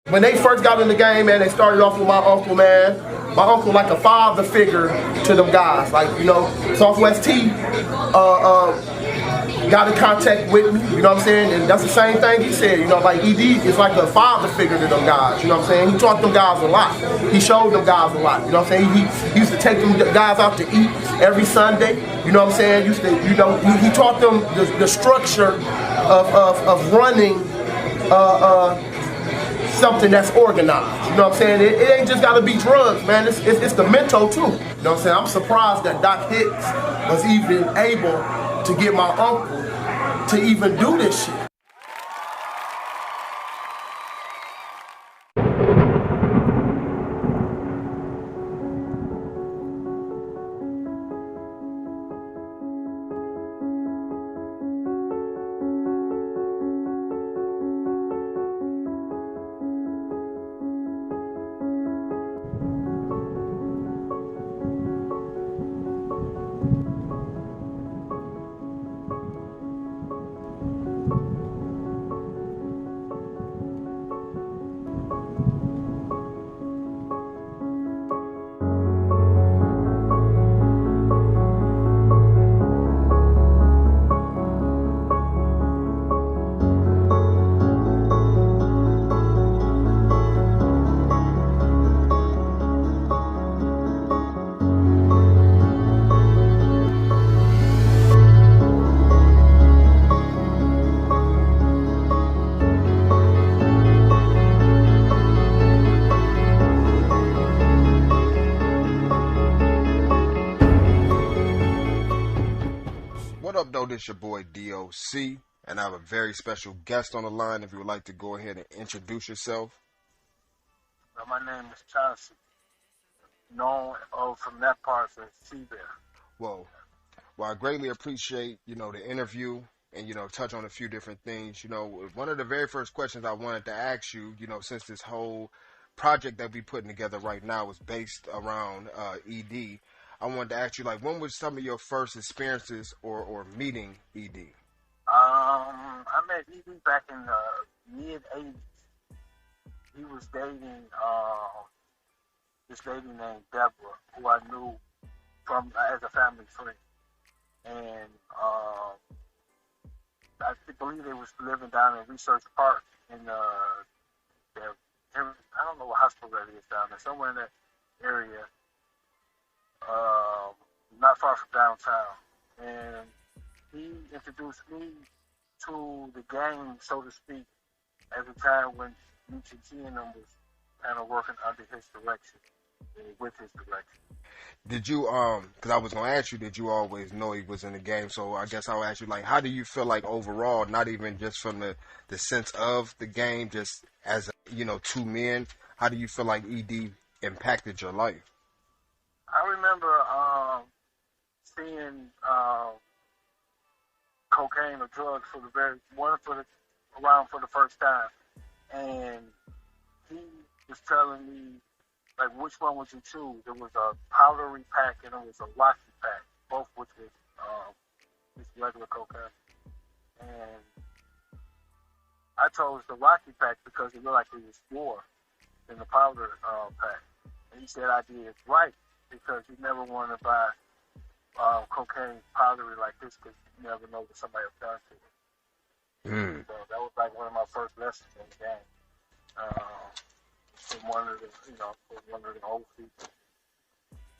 When they first got in the game, man, they started off with my uncle, man. My uncle like a father figure to them guys. Like, you know, Southwest T got in contact with me, you know what I'm saying? And that's the same thing he said, you know, like ED is like a father figure to them guys, you know what I'm saying? He taught them guys a lot. He showed them guys a lot, you know what I'm saying? He used to take them guys out to eat every Sunday, you know what I'm saying? Used to, you know, he taught them the structure of running something that's organized. You know what I'm saying? It ain't just gotta be drugs, man. It's the mental too. You know what I'm saying? I'm surprised that Doc Hicks was even able to get my uncle to even do this shit. What up, though? This your boy DOC, and I have a very special guest on the line. If you would like to go ahead and introduce yourself. My name is Chauncey, known from that part as C Bear. Well, I greatly appreciate, you know, the interview and, you know, touch on a few different things. You know, one of the very first questions I wanted to ask you, you know, since this whole project that we putting together right now is based around ED, I wanted to ask you, like, when was some of your first experiences or meeting ED? I met ED back in the mid-'80s. He was dating this lady named Deborah, who I knew from as a family friend. And I believe they was living down in Research Park in I don't know what hospital that is down there, somewhere in that area. Not far from downtown, and he introduced me to the gang, so to speak, at the time when Meech and T and them was kind of working under his direction, with his direction. Did you, because I was going to ask you, did you always know he was in the game? So I guess I'll ask you, like, how do you feel like overall, not even just from the sense of the game, just as, you know, two men, how do you feel like ED impacted your life? I remember seeing cocaine or drugs around for the first time, and he was telling me, like, which one would you choose? There was a powdery pack and it was a wacky pack, both which was just regular cocaine. And I chose the wacky pack because it looked like it was more than the powder pack. And he said I did right, because you never want to buy cocaine powdery like this, because you never know what somebody has done to it. So that was like one of my first lessons in the game. From one of the old people.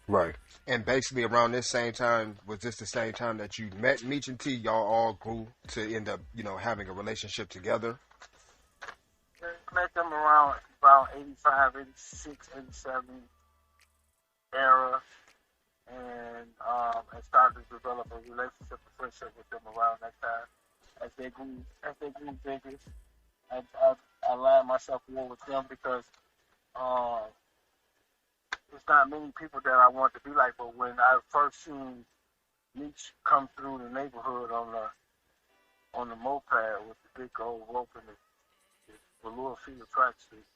Right. And basically around this same time, was this the same time that you met Meech and T? Y'all all grew to end up, you know, having a relationship together? I met them around 85, 86, 87 era, and started to develop a relationship and friendship with them around that time. As they grew bigger, I aligned myself more with them because there's not many people that I want to be like. But when I first seen Meech come through the neighborhood on the moped with the big gold rope and the velour field tracksuit,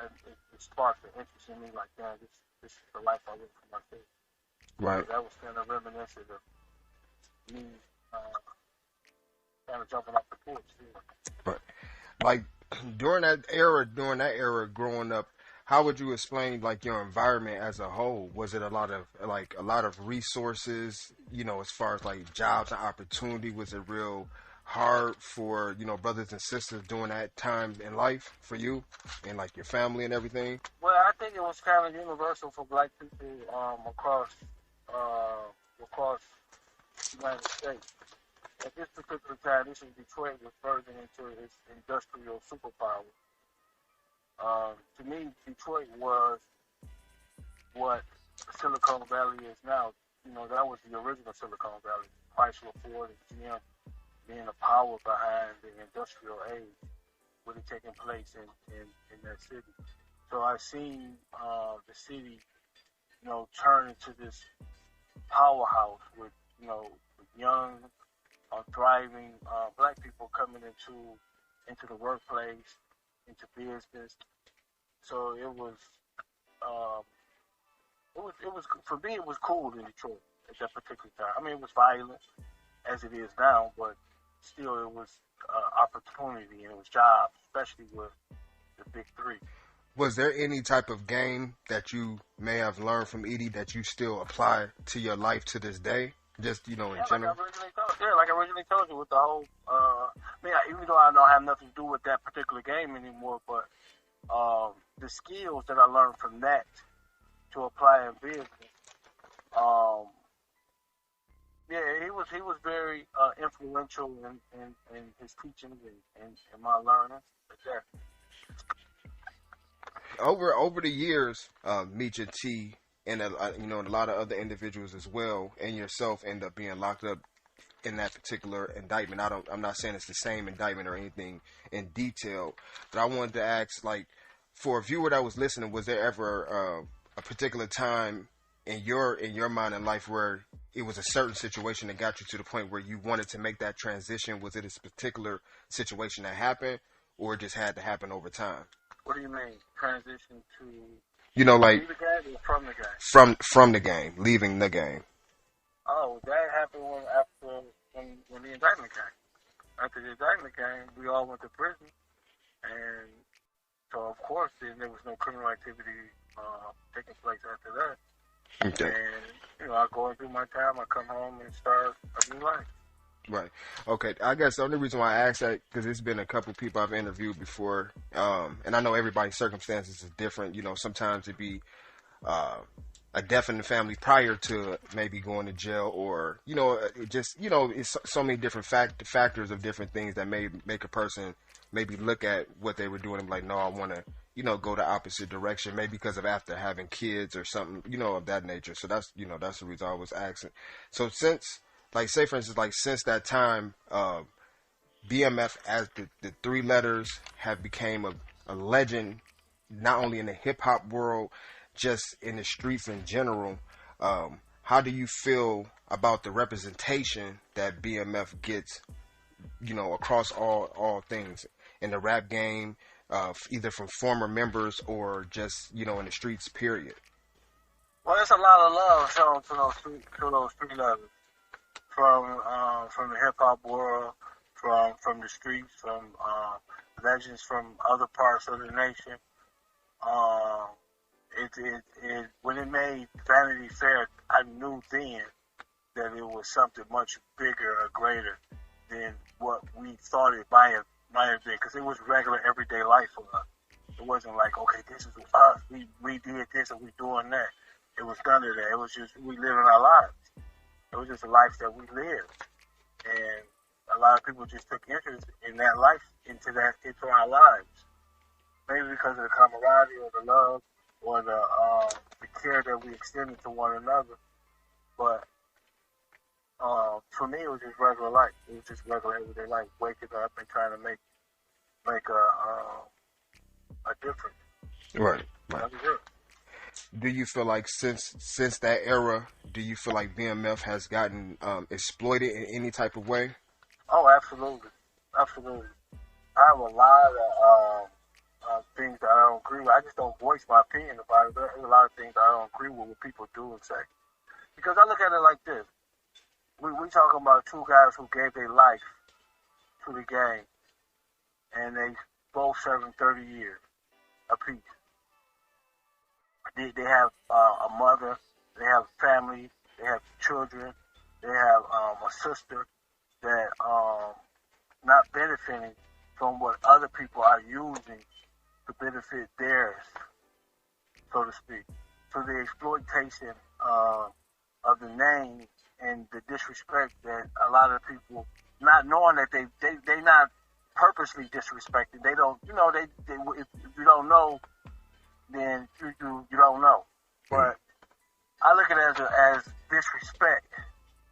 and it sparked the interest in me. Like, damn, this is the life I want for myself. Right. So that was kind of reminiscent of me kind of jumping off the porch. Right. Like during that era, growing up, how would you explain like your environment as a whole? Was it a lot of resources, as far as like jobs and opportunity? Was it real hard for, brothers and sisters during that time in life for you and like your family and everything? Well, I think it was kind of universal for black people across the United States. At this particular time, this is Detroit was verging into its industrial superpower. To me, Detroit was what Silicon Valley is now. That was the original Silicon Valley. Chrysler, Ford, and GM being the power behind the industrial age really taking place in that city. So I seen the city, turn into this powerhouse with young, thriving black people coming into the workplace, into business. So it was for me. It was cool in Detroit at that particular time. I mean, it was violent as it is now, but still, it was opportunity and it was jobs, especially with the big three. Was there any type of game that you may have learned from Edie that you still apply to your life to this day? Just, in general? Like I originally told you with the whole, even though I don't have nothing to do with that particular game anymore, but the skills that I learned from that to apply in business, he was very influential in his teachings and my learning. Exactly. Over the years, Meech and T and a lot of other individuals as well, and yourself end up being locked up in that particular indictment. I'm not saying it's the same indictment or anything in detail, but I wanted to ask, like, for a viewer that was listening, was there ever a particular time in your mind in life where it was a certain situation that got you to the point where you wanted to make that transition? Was it a particular situation that happened, or it just had to happen over time? What do you mean, transition to? Like leave the game or from the game? From the game, leaving the game. Oh, that happened when the indictment came. After the indictment came, we all went to prison, and so of course then there was no criminal activity taking place after that. Okay. And I go and do my time. I come home and start a new life. Right. Okay. I guess the only reason why I asked that, because it's been a couple people I've interviewed before, and I know everybody's circumstances is different. Sometimes it be a death in the family prior to maybe going to jail, or it just it's so many different factors of different things that may make a person maybe look at what they were doing and be like, no, I want to go the opposite direction, maybe because of after having kids or something of that nature. So that's that's the reason I was asking. So since, like, say for instance, like since that time, BMF as the three letters have became a legend, not only in the hip hop world, just in the streets in general. How do you feel about the representation that BMF gets, across all things in the rap game, either from former members or just in the streets, period? Well, there's a lot of love shown to those three letters from the hip hop world, from the streets, from legends from other parts of the nation. When it made Vanity Fair, I knew then that it was something much bigger or greater than what we thought it might have been, because it was regular everyday life for us. It wasn't like, okay, this is us, we did this and we doing that. It was none of that. It was just we living our lives. It was just a life that we lived, and a lot of people just took interest in that life, into our lives. Maybe because of the camaraderie or the love or the care that we extended to one another. But for me, it was just regular life. It was just regular everyday life, waking up and trying to make a difference. Right. That was it. Do you feel like since that era, do you feel like BMF has gotten exploited in any type of way? Oh, absolutely. Absolutely. I have a lot of things that I don't agree with. I just don't voice my opinion about it. There's a lot of things I don't agree with what people do and say. Because I look at it like this. We talking about two guys who gave their life to the game. and they both serving 30 years apiece. They have a mother, they have family, they have children, they have a sister that not benefiting from what other people are using to benefit theirs, so to speak. So the exploitation of the name and the disrespect that a lot of people, not knowing that they not purposely disrespecting. They don't, you know, they if you don't know, then you don't know. But I look at it as disrespect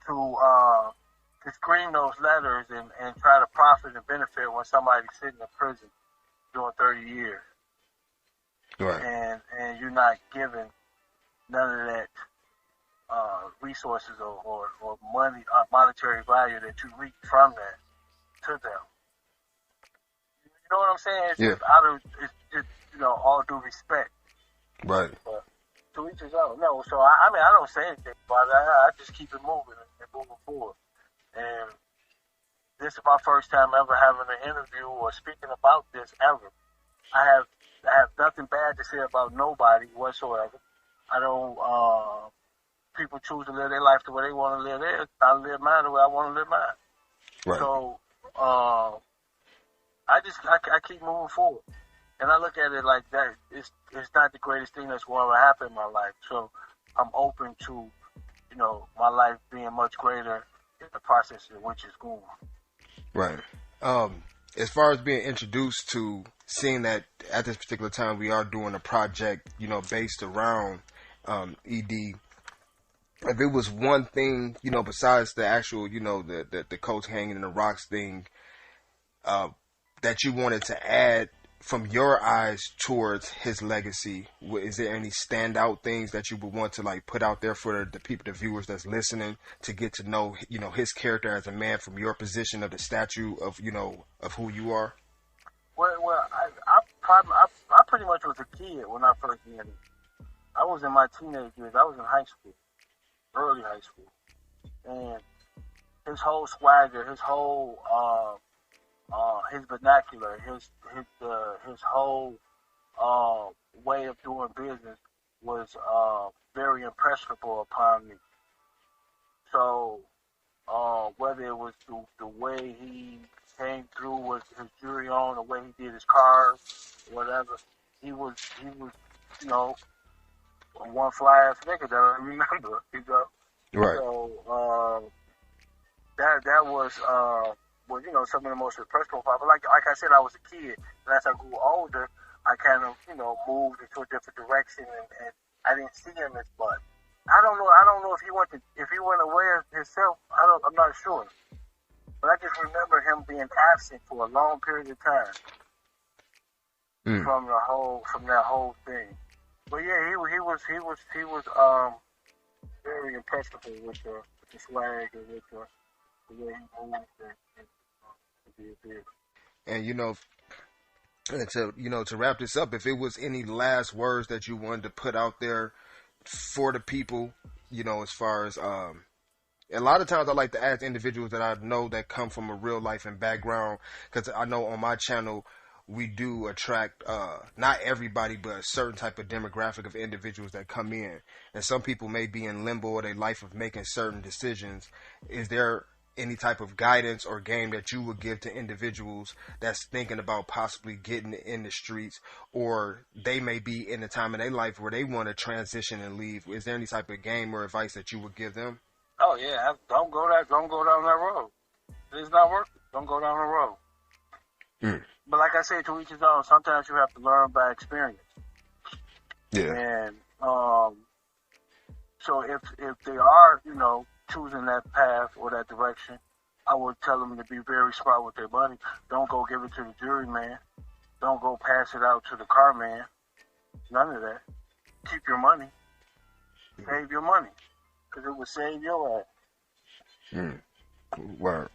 to screen those letters and try to profit and benefit when somebody's sitting in prison doing 30 years. Right. And you're not giving none of that resources or money, monetary value that you reap from that to them. You know what I'm saying? It's just it's just, you know, all due respect. Right. But to each his own. No, so I mean, I don't say anything about it. I just keep it moving and moving forward. And this is my first time ever having an interview or speaking about this ever. I have nothing bad to say about nobody whatsoever. I don't. People choose to live their life the way they want to live theirs. I live mine the way I want to live mine. Right. So I keep moving forward, and I look at it like that. It's not the greatest thing that's going to happen in my life. So I'm open to, you know, my life being much greater in the process in which it's going. Right. As far as being introduced to seeing that at this particular time we are doing a project, you know, based around ED. If it was one thing, you know, besides the actual, you know, the coats hanging in the rocks thing, that you wanted to add from your eyes towards his legacy, is there any standout things that you would want to like put out there for the people, the viewers that's listening, to get to know, you know, his character as a man from your position of the statue of, you know, of who you are? Well, I pretty much was a kid when I first met him. I was in my teenage years. I was in high school, early high school, and his whole swagger, his whole his vernacular, his whole way of doing business was very impressionable upon me. So whether it was the way he came through with his jewelry on, the way he did his cars, whatever, he was you know, one fly ass nigga that I remember, you know. Right. So that was well, you know, some of the most impressionable part. But like I said, I was a kid, and as I grew older, I kind of, you know, moved into a different direction, and I didn't see him as much. I don't know if he went away himself. I'm not sure. But I just remember him being absent for a long period of time from that whole thing. But yeah, he was very impressionable with the swag and with the way he moved and And you know, to wrap this up, if it was any last words that you wanted to put out there for the people, you know, as far as a lot of times I like to ask individuals that I know that come from a real life and background, because I know on my channel we do attract not everybody, but a certain type of demographic of individuals that come in, and some people may be in limbo or their life of making certain decisions. Is there any type of guidance or game that you would give to individuals that's thinking about possibly getting in the streets, or they may be in a time in their life where they want to transition and leave? Is there any type of game or advice that you would give them? Oh yeah, don't go down that road. It's not working. Don't go down the road. But like I said, to each his own. Sometimes you have to learn by experience. Yeah. And so if they are, you know, choosing that path or that direction, I would tell them to be very smart with their money. Don't go give it to the jury man. Don't go pass it out to the car man. None of that. Keep your money. Save your money, because it will save your ass. Word.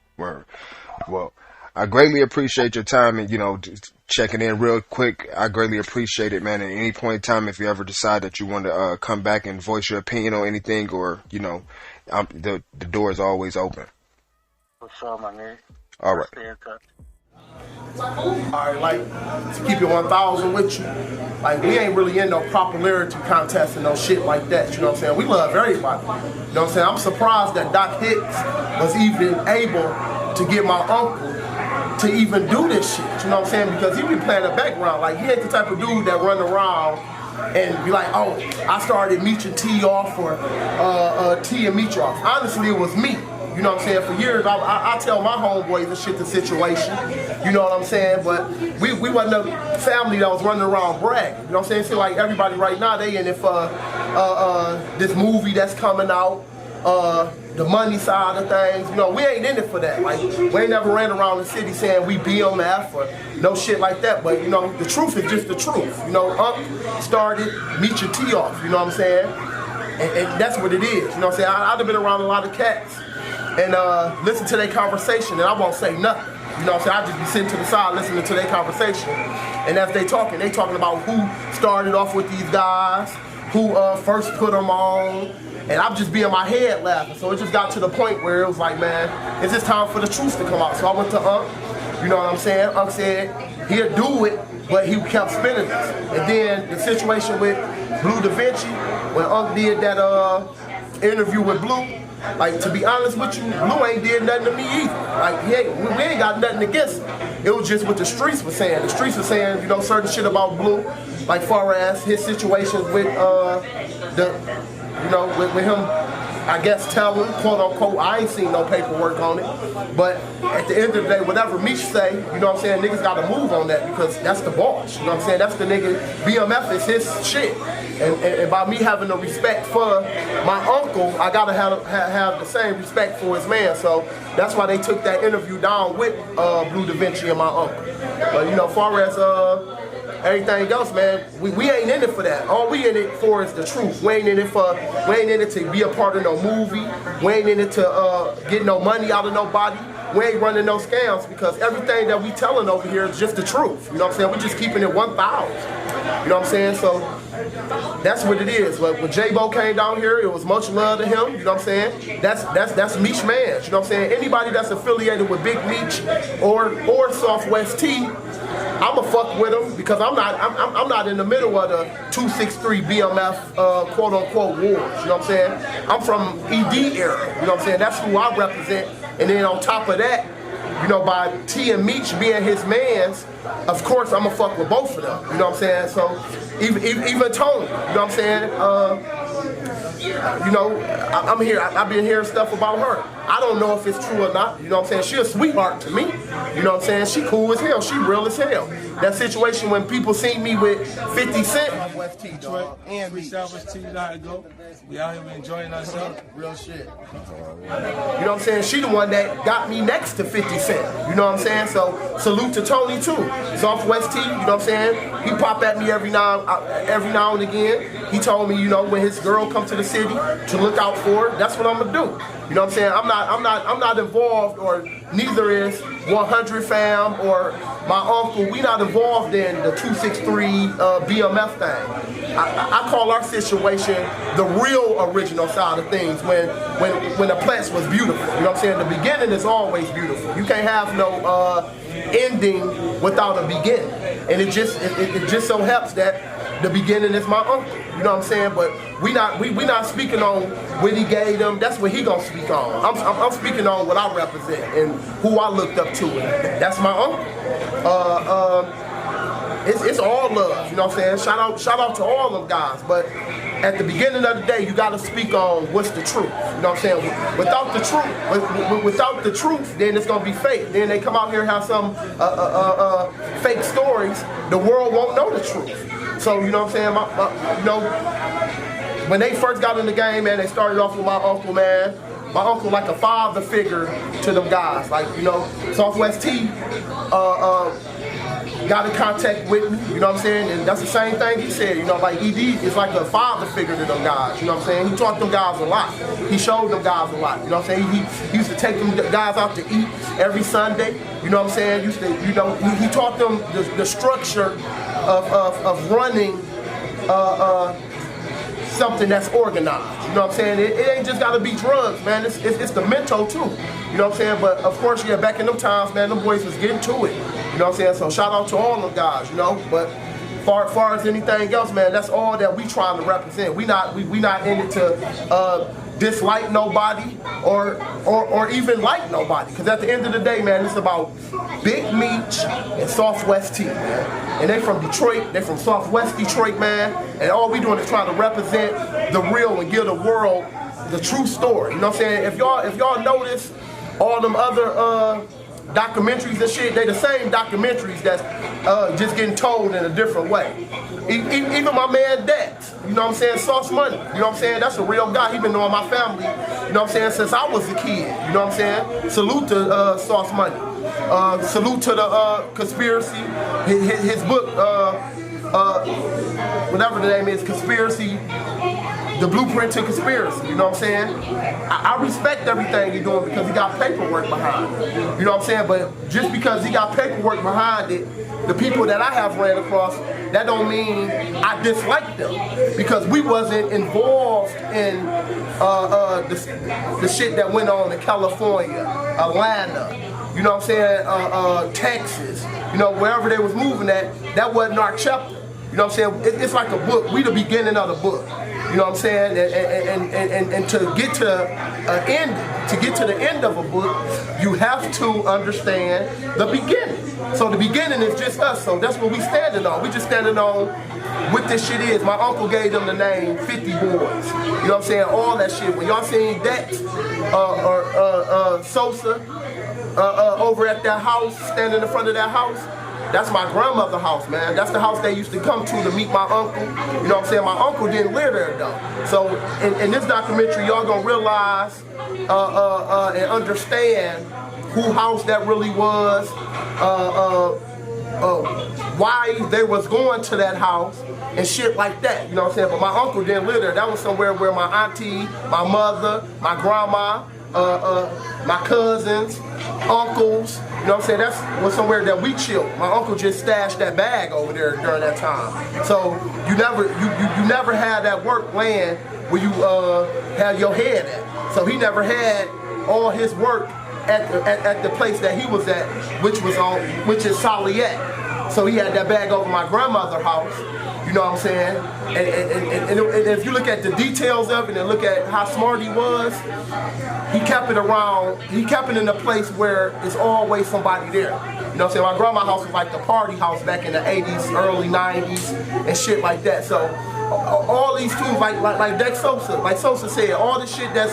Well, I greatly appreciate your time and, you know, just checking in real quick. I greatly appreciate it, man. At any point in time, if you ever decide that you want to come back and voice your opinion on anything, or, you know, the door is always open. For sure, my nigga. All right. Stay in touch. Alright, like, to keep it 1,000 with you, like, we ain't really in no popularity contest and no shit like that, you know what I'm saying? We love everybody, you know what I'm saying? I'm surprised that Doc Hicks was even able to get my uncle to even do this shit, you know what I'm saying? Because he be playing the background, like, he ain't the type of dude that run around and be like, oh, I started Meech and T off, or T and Meech off. Honestly, it was me. You know what I'm saying? For years, I tell my homeboys and shit the situation. You know what I'm saying? But we wasn't a family that was running around bragging. You know what I'm saying? It seems like everybody right now, they in it for this movie that's coming out, the money side of things. You know, we ain't in it for that. Like, we ain't never ran around the city saying we BMF or no shit like that. But, you know, the truth is just the truth. You know, started Meech and T off. You know what I'm saying? And that's what it is. You know what I'm saying? I've been around a lot of cats and listen to their conversation, and I won't say nothing. You know what I'm saying? I just be sitting to the side listening to their conversation. And as they talking about who started off with these guys, who first put them on, and I'm just be in my head laughing. So it just got to the point where it was like, man, it's just time for the truth to come out. So I went to you know what I'm saying? Said he'll do it, but he kept spinning this. And then the situation with Bleu Davinci, when did that interview with Bleu, like, to be honest with you, Bleu ain't did nothing to me either. Like, we ain't got nothing against him. It was just what the streets were saying. The streets were saying, you know, certain shit about Bleu, like far as his situations with with him, I guess, telling, quote unquote. I ain't seen no paperwork on it. But at the end of the day, whatever Meech say, you know what I'm saying, niggas gotta move on that, because that's the boss. You know what I'm saying? That's the nigga. BMF is his shit. And by me having the respect for my uncle, I gotta have the same respect for his man. So that's why they took that interview down with Bleu Davinci and my uncle. But, you know, far as everything else, man, we ain't in it for that. All we in it for is the truth. We ain't in it to be a part of no movie. We ain't in it to get no money out of nobody. We ain't running no scams, because everything that we telling over here is just the truth. You know what I'm saying? We just keeping it 1,000. You know what I'm saying? So that's what it is. But when J-Bo came down here, it was much love to him. You know what I'm saying? That's Meech man. You know what I'm saying? Anybody that's affiliated with Big Meech or Southwest T, I'ma fuck with them, because I'm not in the middle of the 263 BMF quote unquote wars. You know what I'm saying? I'm from ED era. You know what I'm saying? That's who I represent. And then on top of that, you know, by T and Meech being his mans, of course I'ma fuck with both of them. You know what I'm saying? So even Tony, you know what I'm saying? You know, I've been hearing stuff about her. I don't know if it's true or not, you know what I'm saying? She a sweetheart to me, you know what I'm saying? She cool as hell, she real as hell. That situation when people see me with 50 Cent. Southwest T, dog. And we Southwest T, you know how it go. We out here, we enjoying ourselves. Real shit. You know what I'm saying? She the one that got me next to 50 Cent, you know what I'm saying? So salute to Tony too. Southwest T, you know what I'm saying? He pop at me every now and again. He told me, you know, when his girl comes to the city, to look out for her. That's what I'm gonna do. You know what I'm saying? I'm not involved, or neither is 100 fam or my uncle. We not involved in the 263 BMF thing. I call our situation the real original side of things, when the place was beautiful. You know what I'm saying? The beginning is always beautiful. You can't have no ending without a beginning. And it just so helps that the beginning is my uncle. You know what I'm saying? But we not speaking on what he gave them. That's what he gonna speak on. I'm speaking on what I represent and who I looked up to. And that's my uncle. It's all love. You know what I'm saying? Shout out to all them guys. But at the beginning of the day, you gotta speak on what's the truth. You know what I'm saying? Without the truth, then it's gonna be fake. Then they come out here and have some fake stories. The world won't know the truth. So, you know what I'm saying? You know, when they first got in the game, man, they started off with my uncle, man. My uncle like a father figure to them guys. Like, you know, Southwest T got in contact with me, you know what I'm saying? And that's the same thing he said, you know, like ED is like a father figure to them guys, you know what I'm saying? He taught them guys a lot. He showed them guys a lot, you know what I'm saying? He used to take them guys out to eat every Sunday, you know what I'm saying? He taught them the structure of running something that's organized. You know what I'm saying? It ain't just gotta be drugs, man. It's the mental too. You know what I'm saying? But of course, yeah, back in them times, man, them boys was getting to it. You know what I'm saying? So shout out to all them guys, you know. But far as anything else, man, that's all that we trying to represent. We not in it to dislike nobody or even like nobody. Because at the end of the day, man, it's about Big Meech and Southwest T, man. And they from Detroit, they from Southwest Detroit, man. And all we doing is trying to represent the real and give the world the true story. You know what I'm saying? If y'all notice all them other documentaries and shit, they the same documentaries that's just getting told in a different way. Even my man Dex, you know what I'm saying, Sauce Money, you know what I'm saying, that's a real guy. He been knowing my family, you know what I'm saying, since I was a kid, you know what I'm saying. Salute to Sauce Money. Salute to the Conspiracy, his book, whatever the name is, Conspiracy, the Blueprint to Conspiracy, you know what I'm saying? I respect everything he's doing because he got paperwork behind it, you know what I'm saying? But just because he got paperwork behind it, the people that I have ran across, that don't mean I dislike them, because we wasn't involved in the shit that went on in California, Atlanta, you know what I'm saying, Texas, you know, wherever they was moving at, that wasn't our chapter. You know what I'm saying? It's like a book. We the beginning of the book. You know what I'm saying? And to get to the end of a book, you have to understand the beginning. So the beginning is just us. So that's what we standing on. We just standing on what this shit is. My uncle gave them the name 50 Boys. You know what I'm saying? All that shit. When y'all seen Dex or Sosa over at that house, standing in front of that house, that's my grandmother's house, man. That's the house they used to come to meet my uncle. You know what I'm saying? My uncle didn't live there, though. So in this documentary, y'all gonna realize and understand who house that really was, why they was going to that house, and shit like that. You know what I'm saying? But my uncle didn't live there. That was somewhere where my auntie, my mother, my grandma, my cousins, uncles, you know what I'm saying, that was somewhere that we chilled. My uncle just stashed that bag over there during that time. So you never had that work land where you had your head at. So he never had all his work at the place that he was at, which is Soliet. So he had that bag over my grandmother's house. You know what I'm saying? And if you look at the details of it and look at how smart he was, he kept it around, he kept it in a place where it's always somebody there. You know what I'm saying? My grandma's house was like the party house back in the 80s, early 90s, and shit like that. So all these tunes, like Dexter Sosa, like Sosa said, all the shit that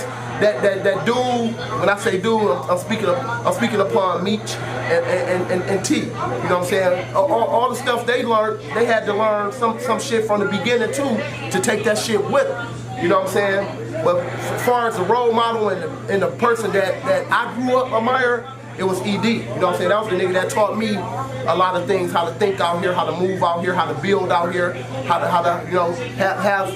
dude, when I say dude, I'm speaking upon Meech and T. You know what I'm saying? All the stuff they learned, they had to learn some shit from the beginning too, to take that shit with them. You know what I'm saying? But as far as the role model and the person that I grew up admiring, it was ED. You know what I'm saying? That was the nigga that taught me a lot of things, how to think out here, how to move out here, how to build out here, how to you know, have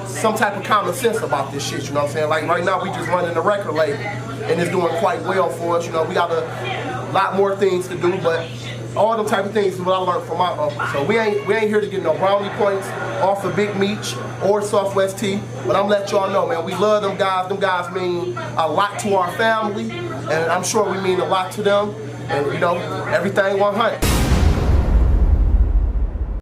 some type of common sense about this shit, you know what I'm saying? Like right now we just running the record label and it's doing quite well for us, you know. We got a lot more things to do, but all them type of things is what I learned from my uncle. So we ain't here to get no brownie points off of Big Meech or Southwest T, but I'm letting y'all know, man, we love them guys. Them guys mean a lot to our family, and I'm sure we mean a lot to them. And you know, everything 100.